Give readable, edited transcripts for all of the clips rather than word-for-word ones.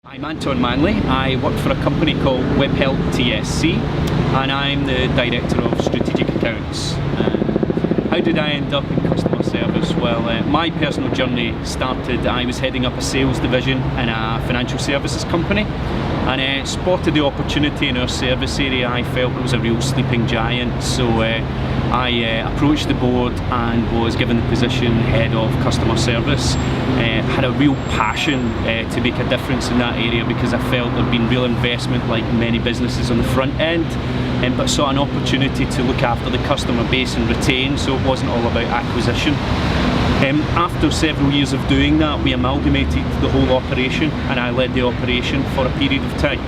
I'm Anton Manley. I work for a company called whittled TSC and I'm the Director of Strategic Accounts. How did I end up in customer service? Well, my personal journey started, I was heading up a sales division in a financial services company and spotted the opportunity in our service area. I felt it was a real sleeping giant, so I approached the board and was given the position head of customer service. Had a real passion to make a difference in that area because I felt there'd been real investment, like many businesses, on the front end, but saw an opportunity to look after the customer base and retain, so it wasn't all about acquisition. After several years of doing that, we amalgamated the whole operation and I led the operation for a period of time.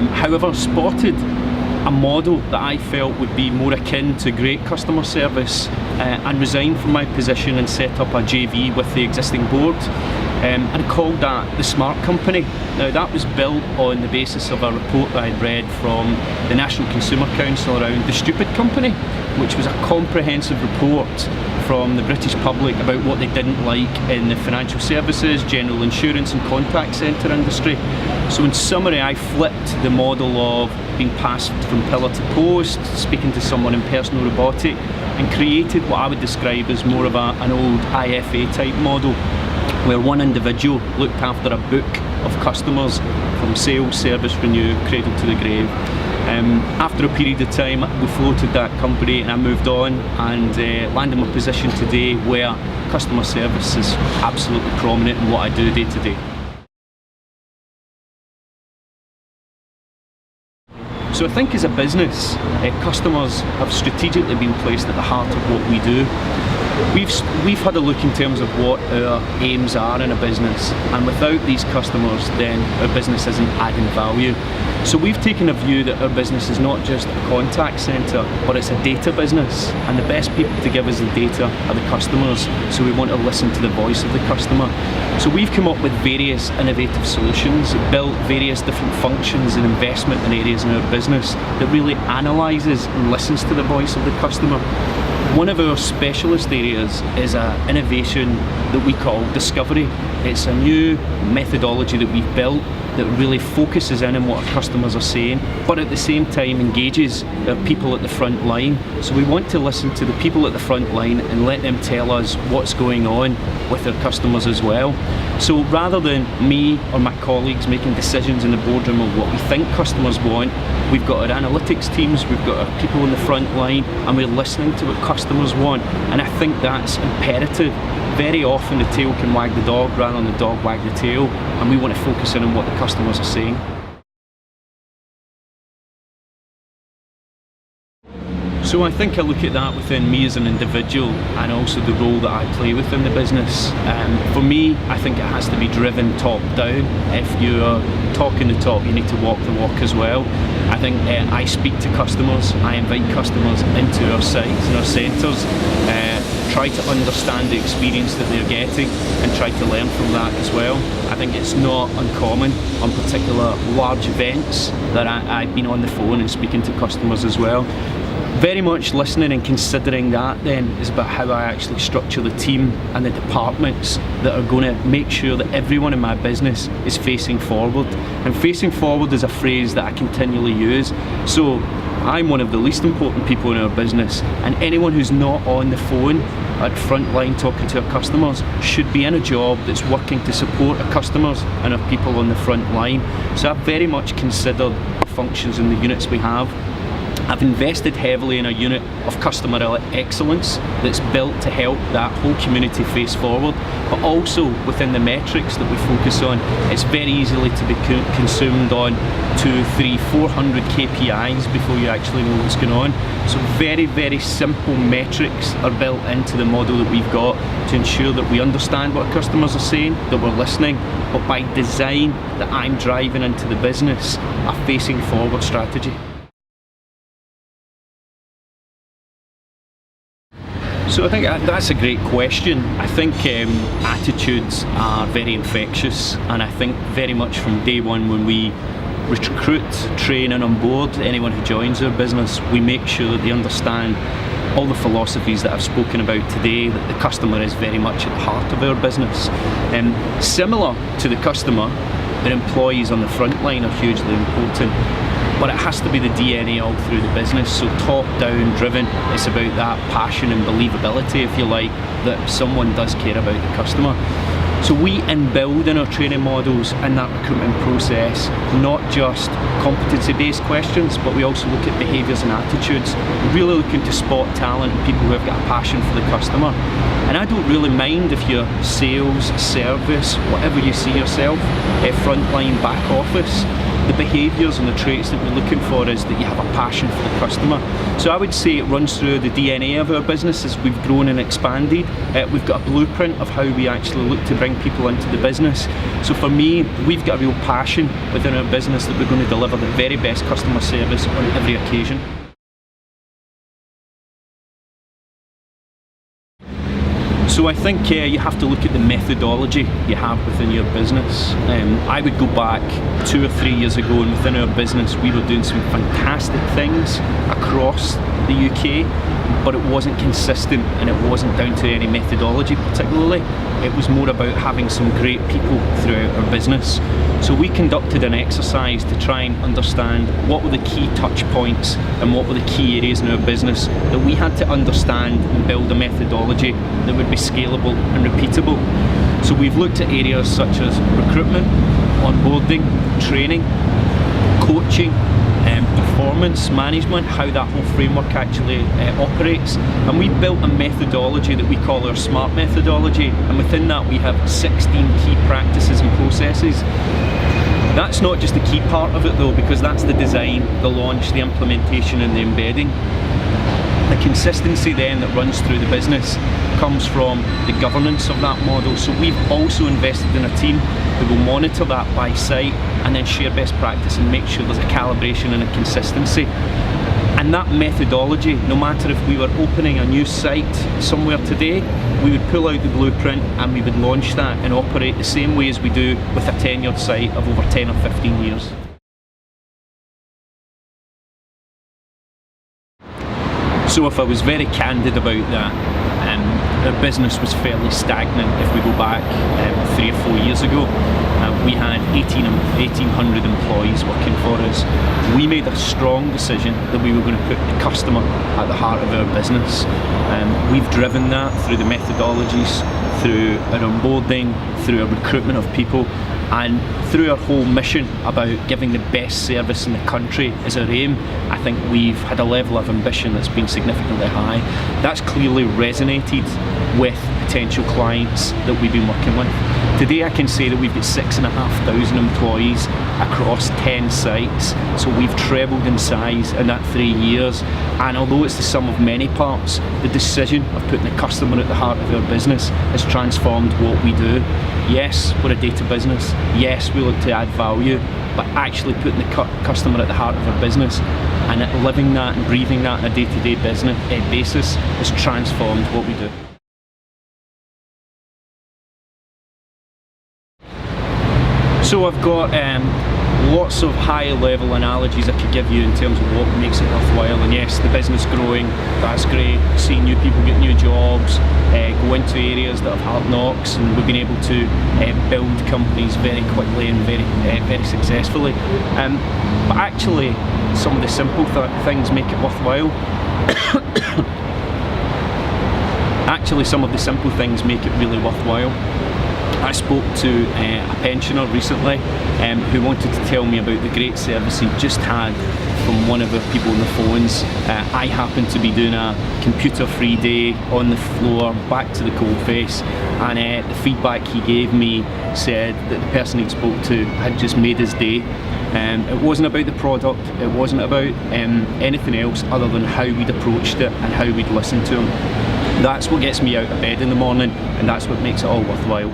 However, spotted a model that I felt would be more akin to great customer service and resigned from my position and set up a JV with the existing board and called that the Smart Company. Now that was built on the basis of a report that I'd read from the National Consumer Council around the Stupid Company, which was a comprehensive report from the British public about what they didn't like in the financial services, general insurance and contact centre industry. So in summary, I flipped the model of being passed from pillar to post, speaking to someone in personal robotic, and created what I would describe as more of an old IFA type model, where one individual looked after a book of customers from sales, service, renew, cradle to the grave. After a period of time, we floated that company and I moved on and landed my position today where customer service is absolutely prominent in what I do day to day. So I think as a business, customers have strategically been placed at the heart of what we do. We've had a look in terms of what our aims are in a business, and without these customers then our business isn't adding value. So we've taken a view that our business is not just a contact centre, but it's a data business, and the best people to give us the data are the customers, so we want to listen to the voice of the customer. So we've come up with various innovative solutions, built various different functions and investment in areas in our business that really analyses and listens to the voice of the customer. One of our specialist areas is an innovation that we call Discovery. It's a new methodology that we've built that really focuses in on what our customers are saying, but at the same time engages our people at the front line. So we want to listen to the people at the front line and let them tell us what's going on with our customers as well. So rather than me or my colleagues making decisions in the boardroom of what we think customers want, we've got our analytics teams, we've got our people on the front line, and we're listening to what customers want. And I think that's imperative. Very often the tail can wag the dog rather than the dog wag the tail, and we want to focus in on what the customers are saying. So I think I look at that within me as an individual and also the role that I play within the business. For me, I think it has to be driven top down. If you're talking the talk, you need to walk the walk as well. I think I speak to customers, I invite customers into our sites and our centres, try to understand the experience that they're getting and try to learn from that as well. I think it's not uncommon on particular large events that I've been on the phone and speaking to customers as well. Very much listening and considering that then is about how I actually structure the team and the departments that are going to make sure that everyone in my business is facing forward. And facing forward is a phrase that I continually use. So I'm one of the least important people in our business, and anyone who's not on the phone at front line talking to our customers should be in a job that's working to support our customers and our people on the front line. So I've very much considered the functions and the units we have. I've invested heavily in a unit of customer excellence that's built to help that whole community face forward, but also within the metrics that we focus on, it's very easily to be consumed on 200, 300, 400 KPIs before you actually know what's going on. So very, very simple metrics are built into the model that we've got to ensure that we understand what our customers are saying, that we're listening, but by design that I'm driving into the business a facing forward strategy. So I think that's a great question. I think attitudes are very infectious, and I think very much from day one when we recruit, train and onboard anyone who joins our business, we make sure that they understand all the philosophies that I've spoken about today, that the customer is very much at the heart of our business. Similar to the customer, their employees on the front line are hugely important. But it has to be the DNA all through the business, so top down driven. It's about that passion and believability, if you like, that someone does care about the customer. So we inbuild in our training models and that recruitment process not just competency-based questions, but we also look at behaviours and attitudes, really looking to spot talent and people who have got a passion for the customer. And I don't really mind if you're sales, service, whatever you see yourself, frontline, back office. The behaviours and the traits that we're looking for is that you have a passion for the customer. So I would say it runs through the DNA of our business as we've grown and expanded. We've got a blueprint of how we actually look to bring people into the business. So for me, we've got a real passion within our business that we're going to deliver the very best customer service on every occasion. So I think you have to look at the methodology you have within your business. I would go back 2 or 3 years ago, and within our business we were doing some fantastic things across the UK, but it wasn't consistent and it wasn't down to any methodology particularly. It was more about having some great people throughout our business. So we conducted an exercise to try and understand what were the key touch points and what were the key areas in our business that we had to understand and build a methodology that would be scalable and repeatable. So we've looked at areas such as recruitment, onboarding, training, coaching, performance management, how that whole framework actually operates, and we built a methodology that we call our SMART methodology, and within that we have 16 key practices and processes. That's not just the key part of it though, because that's the design, the launch, the implementation and the embedding. The consistency then that runs through the business comes from the governance of that model. So we've also invested in a team who will monitor that by site and then share best practice and make sure there's a calibration and a consistency. And that methodology, no matter if we were opening a new site somewhere today, we would pull out the blueprint and we would launch that and operate the same way as we do with a tenured site of over 10 or 15 years. So if I was very candid about that, our business was fairly stagnant if we go back 3 or 4 years ago. We had 1,800 employees working for us. We made a strong decision that we were going to put the customer at the heart of our business. We've driven that through the methodologies, through our onboarding, through our recruitment of people, and through our whole mission about giving the best service in the country as our aim. I think we've had a level of ambition that's been significantly high. That's clearly resonated with potential clients that we've been working with. Today I can say that we've got 6,500 employees across 10 sites, so we've trebled in size in that 3 years, and although it's the sum of many parts, the decision of putting the customer at the heart of our business has transformed what we do. Yes, we're a data business, yes we look to add value, but actually putting the customer at the heart of our business and living that and breathing that on a day-to-day business basis has transformed what we do. So I've got lots of high level analogies I could give you in terms of what makes it worthwhile, and yes, the business growing, that's great, seeing new people get new jobs, go into areas that have hard knocks, and we've been able to build companies very quickly and very successfully. But actually some of the simple things make it worthwhile. Actually some of the simple things make it really worthwhile. I spoke to a pensioner recently who wanted to tell me about the great service he just had from one of our people on the phones. I happened to be doing a computer-free day on the floor, back to the coalface, and the feedback he gave me said that the person he spoke to had just made his day. It wasn't about the product, it wasn't about anything else other than how we'd approached it and how we'd listened to him. That's what gets me out of bed in the morning, and that's what makes it all worthwhile.